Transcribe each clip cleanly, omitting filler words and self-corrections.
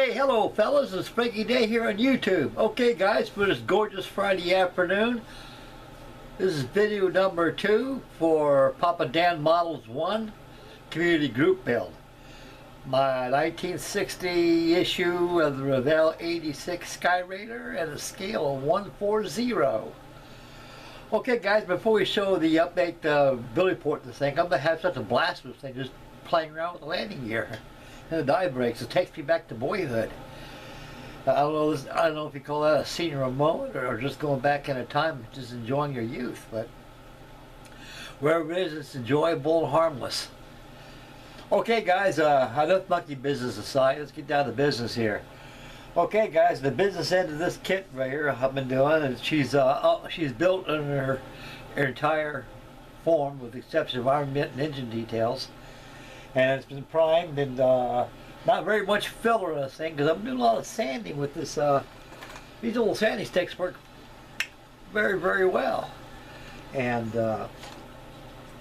Hey, hello fellas, it's Frankie Day here on YouTube. Okay guys, for this gorgeous Friday afternoon, this is video number 2 for Papadansmodels 1 community group build. My 1960 issue of the Revell AD6 SKY RAIDER at a scale of 1:40. Okay guys, before we show the update build report of this thing, I'm going to have such a blast with this thing, just playing around with the landing gear and the dive brakes. It takes me back to boyhood. I don't know if you call that a senior moment or just going back in a time, just enjoying your youth. But wherever it is, it's enjoyable and harmless. Okay, guys, enough monkey business aside. Let's get down to business here. Okay, guys, the business end of this kit right here I've been doing, and she's built in her entire form, with the exception of armament and engine details. And it's been primed, and not very much filler in this thing because I'm doing a lot of sanding with this. These little sanding sticks work very, very well. And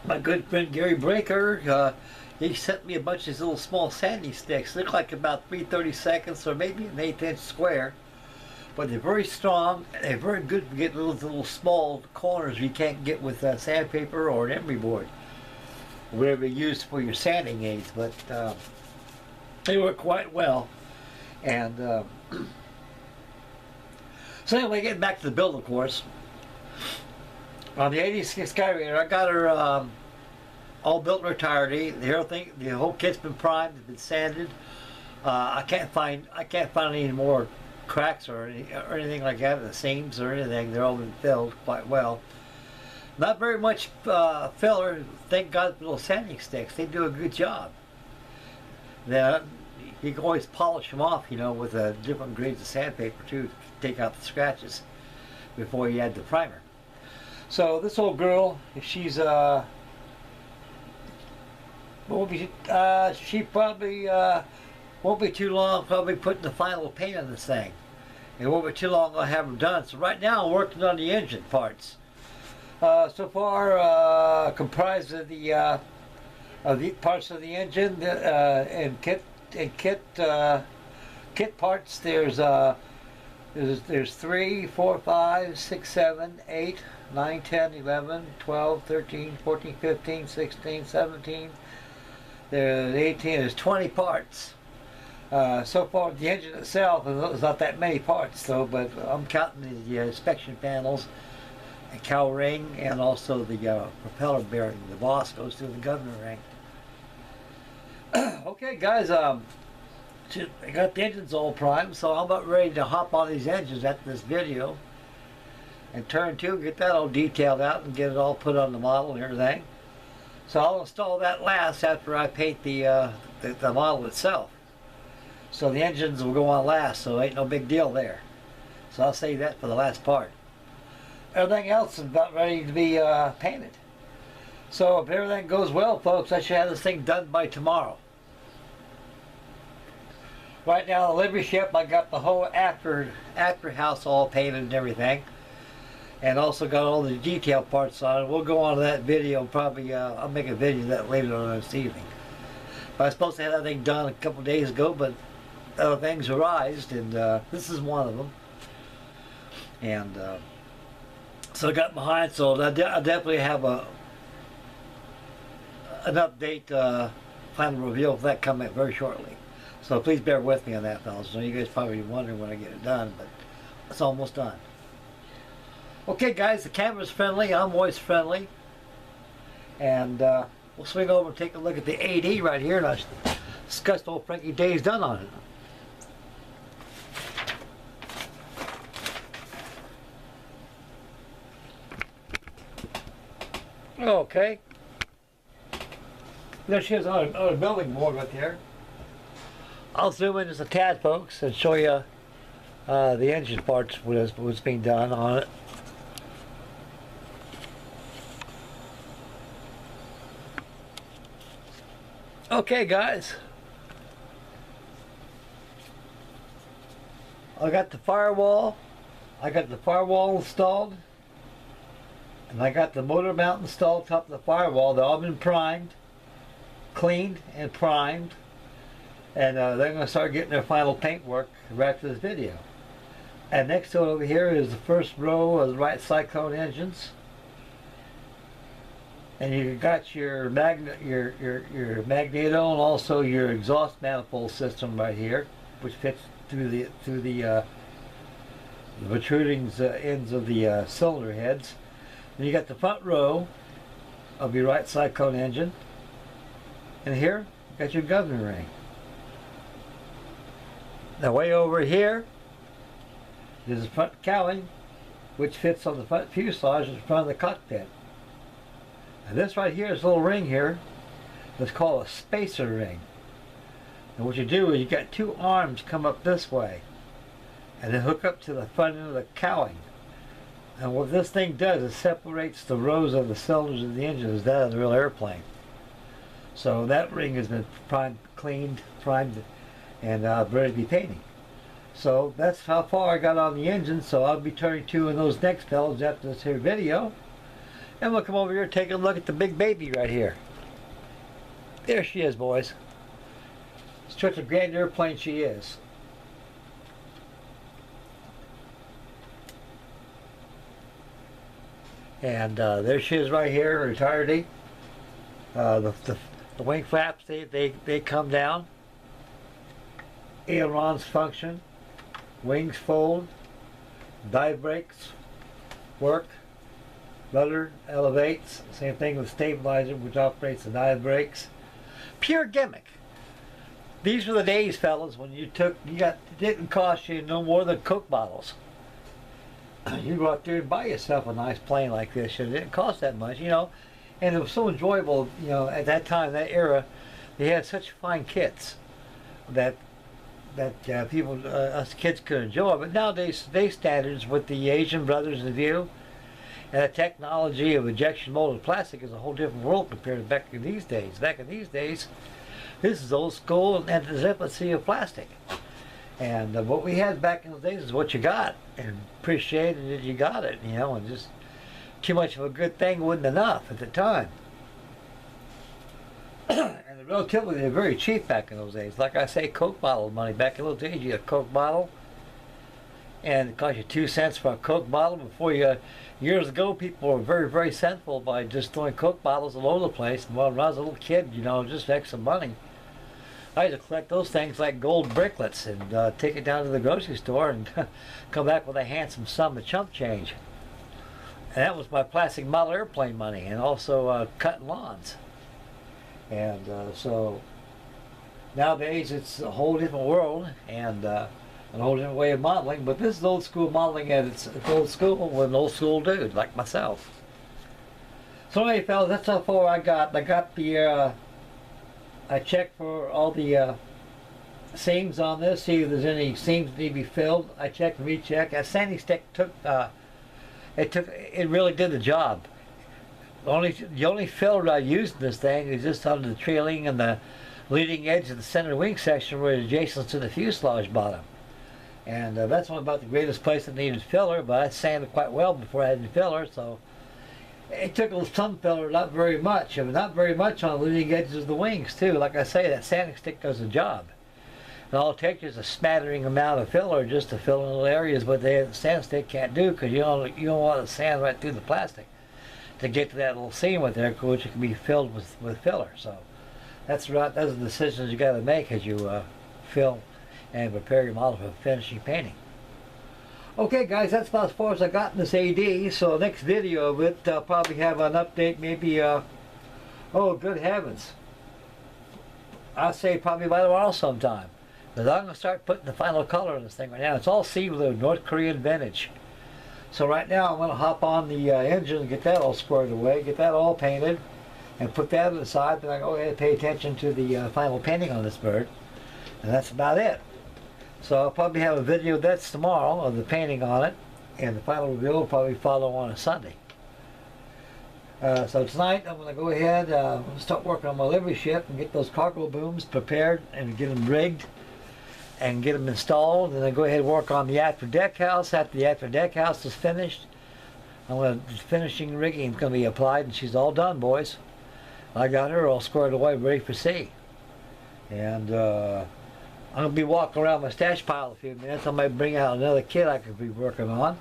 my good friend Gary Breaker, he sent me a bunch of these little small sanding sticks. They look like about 3/32 or maybe an 1/8 inch square, but they're very strong and they're very good for getting those little small corners you can't get with sandpaper or an emery board, whatever you use for your sanding aids. But they work quite well. And so anyway, getting back to the build, of course, on the AD6 SKY RAIDER, I got her all built in her entirety. The whole kit's been primed, it's been sanded. I can't find any more cracks or anything like that in the seams or anything. They're all been filled quite well. Not very much filler. Thank God for little sanding sticks. They do a good job. Then you can always polish them off, you know, with different grades of sandpaper too, to take out the scratches before you add the primer. So this old girl, she's she probably won't be too long. Probably putting the final paint on this thing. It won't be too long. I'll have her done. So right now I'm working on the engine parts. So far, comprised of the parts of the engine and kit parts. There's 3, 4, 5, 6, 7, 8, 9, 10, 11, 12, 13, 14, 15, 16, 17. There's 18. There's 20 parts. So far, the engine itself is not that many parts though, but I'm counting the inspection panels, a cowl ring, and also the propeller bearing. The boss goes through the governor ring. Okay guys, I got the engines all primed, so I'm about ready to hop on these engines after this video and turn 2, get that all detailed out and get it all put on the model and everything. So I'll install that last after I paint the model itself. So the engines will go on last, so ain't no big deal there. So I'll save that for the last part. Everything else is about ready to be painted. So if everything goes well, folks, I should have this thing done by tomorrow. Right now, the livery ship, I got the whole after house all painted and everything, and also got all the detail parts on it. We'll go on to that video. Probably I'll make a video of that later on this evening. But I was supposed to have that thing done a couple of days ago, but other things arised, and this is one of them. And so I got behind, so I definitely have an update, final reveal of that coming very shortly. So please bear with me on that, fellas. So you guys probably wondering when I get it done, but it's almost done. Okay guys, the camera's friendly, I'm always friendly. And we'll swing over and take a look at the AD right here, and I'll discuss what Frankie Day's done on it. Okay. There she is on a building board right there. I'll zoom in just a tad, folks, and show you the engine parts, what's being done on it. Okay, guys. I got the firewall. Installed. And I got the motor mount installed top of the firewall. They've all been primed, cleaned and primed. And they're going to start getting their final paint work right after this video. And next to it over here is the first row of the Wright Cyclone engines. And you got your magneto and also your exhaust manifold system right here, which fits through the protruding ends of the cylinder heads. And you got the front row of your Wright Cyclone engine. And here you got your governor ring. Now way over here is the front cowling, which fits on the front fuselage in front of the cockpit. And this right here, this little ring here, is called a spacer ring. And what you do is you got two arms come up this way and then hook up to the front end of the cowling. And what this thing does is separates the rows of the cylinders of the engine as that of the real airplane. So that ring has been cleaned, primed, and ready to be painted. So that's how far I got on the engine. So I'll be turning to in those next fellows after this here video. And we'll come over here and take a look at the big baby right here. There she is, boys. Such a grand airplane she is. And there she is right here in entirety. The wing flaps, they come down. Ailerons function. Wings fold. Dive brakes work. Rudder elevates. Same thing with stabilizer, which operates the dive brakes. Pure gimmick. These were the days, fellas, when it didn't cost you no more than Coke bottles. You go out there and buy yourself a nice plane like this. It didn't cost that much, you know. And it was so enjoyable, you know, at that time, that era. They had such fine kits that people, us kids could enjoy. But nowadays, today's standards with the Asian brothers in view, and the technology of injection molded plastic is a whole different world compared to back in these days. Back in these days, this is old school and the infancy of plastic. And what we had back in those days is what you got, and appreciated that you got it, you know, and just too much of a good thing wasn't enough at the time. And relatively, they're very cheap back in those days. Like I say, Coke bottle money. Back in those days, you had a Coke bottle, and it cost you 2 cents for a Coke bottle. Before years ago, people were very, very sinful by just throwing Coke bottles all over the place. And when I was a little kid, you know, just extra money, I used to collect those things like gold bricklets and take it down to the grocery store and come back with a handsome sum of chump change. And that was my plastic model airplane money, and also cutting lawns. And so nowadays it's a whole different world and a whole different way of modeling. But this is old school modeling, and it's old school with an old school dude like myself. So anyway, fellas, that's how far I got. I got the I checked for all the seams on this, see if there's any seams that need to be filled. I checked and rechecked. That sanding stick it really did the job. The only filler I used in this thing is just under the trailing and the leading edge of the center wing section where it's adjacent to the fuselage bottom. And that's one about the greatest place that needed filler, but I sanded quite well before I had any filler, so it took some filler, not very much. I mean, not very much on the leading edges of the wings too. Like I say, that sanding stick does the job. And all it takes is a smattering amount of filler just to fill in little areas, but the sand stick can't do, because you don't want to sand right through the plastic to get to that little seam with there, which can be filled with filler. So that's right. Those are the decisions you got to make as you fill and prepare your model for finishing painting. Okay, guys, that's about as far as I got in this AD. So next video of it, I'll probably have an update. Maybe, oh, good heavens! I'll say probably by tomorrow sometime, because I'm going to start putting the final color on this thing right now. It's all sea blue, North Korean vintage. So right now I'm going to hop on the engine and get that all squared away, get that all painted, and put that aside. Then I go ahead and pay attention to the final painting on this bird, and that's about it. So I'll probably have a video that's tomorrow of the painting on it, and the final reveal will probably follow on a Sunday. So tonight I'm going to go ahead and start working on my livery ship and get those cargo booms prepared and get them rigged and get them installed, and then go ahead and work on the after deck house. After the after deck house is finished, finishing rigging is going to be applied, and she's all done, boys. I got her all squared away, ready for sea. And I'm going to be walking around my stash pile in a few minutes. I might bring out another kit I could be working on.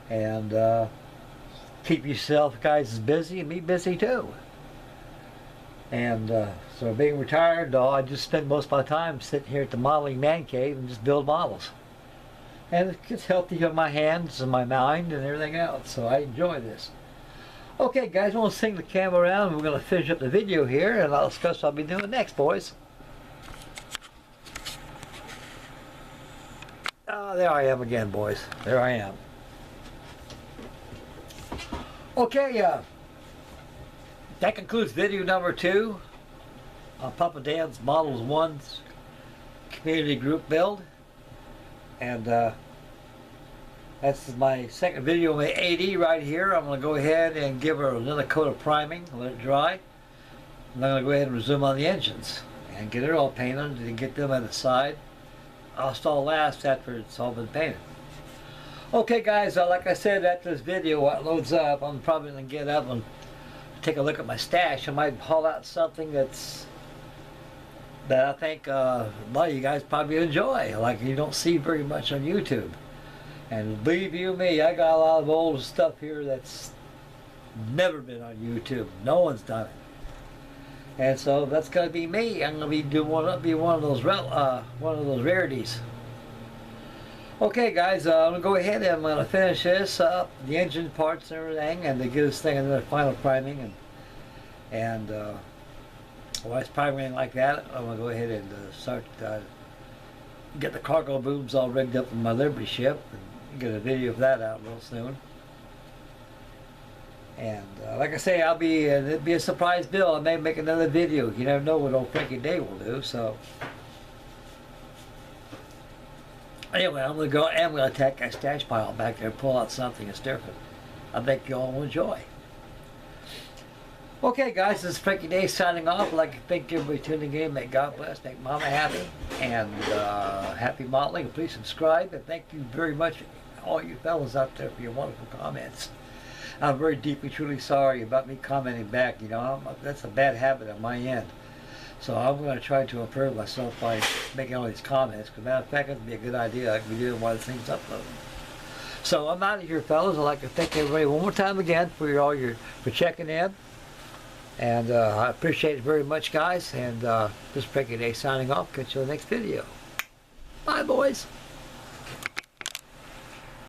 And keep yourself guys busy and me busy too. And so being retired, I just spend most of my time sitting here at the modeling man cave and just build models. And it's healthy on my hands and my mind and everything else, so I enjoy this. Okay guys, I want to swing the camera around. We're going to finish up the video here and I'll discuss what I'll be doing next, boys. There I am again, boys. There I am. Okay, that concludes video number 2 on Papadansmodels 1's community group build. And that's my second video on the AD right here. I'm going to go ahead and give her another coat of priming, let it dry. And I'm going to go ahead and resume on the engines and get it all painted and get them on the side. I'll install last after it's all been painted. Okay guys, like I said, after this video loads up, I'm probably going to get up and take a look at my stash. I might haul out something that I think a lot of you guys probably enjoy, like you don't see very much on YouTube. And believe you me, I got a lot of old stuff here that's never been on YouTube. No one's done it. And so that's going to be me. I'm going to be one of those rarities. Okay guys, I'm going to go ahead and I'm going to finish this up, the engine parts and everything, and to give this thing another final priming. And while it's priming like that, I'm going to go ahead and start get the cargo booms all rigged up in my Liberty ship and get a video of that out real soon. And like I say, it'll be a surprise build. I may make another video. You never know what old Frankie Day will do. So anyway, I'm going to attack that stash pile back there, pull out something that's different. I think you all will enjoy. Okay guys, this is Frankie Day signing off. I'd like to thank everybody tuning in. May God bless, make Mama happy, and happy modeling. Please subscribe, and thank you very much, all you fellas out there, for your wonderful comments. I'm very deeply, truly sorry about me commenting back. You know, that's a bad habit on my end. So I'm going to try to improve myself by making all these comments. Because matter of fact, it would be a good idea. I could be doing one of the things uploaded. So I'm out of here, fellas. I'd like to thank everybody one more time again for for checking in. And I appreciate it very much, guys. And this is Frankie Day signing off. Catch you in the next video. Bye, boys.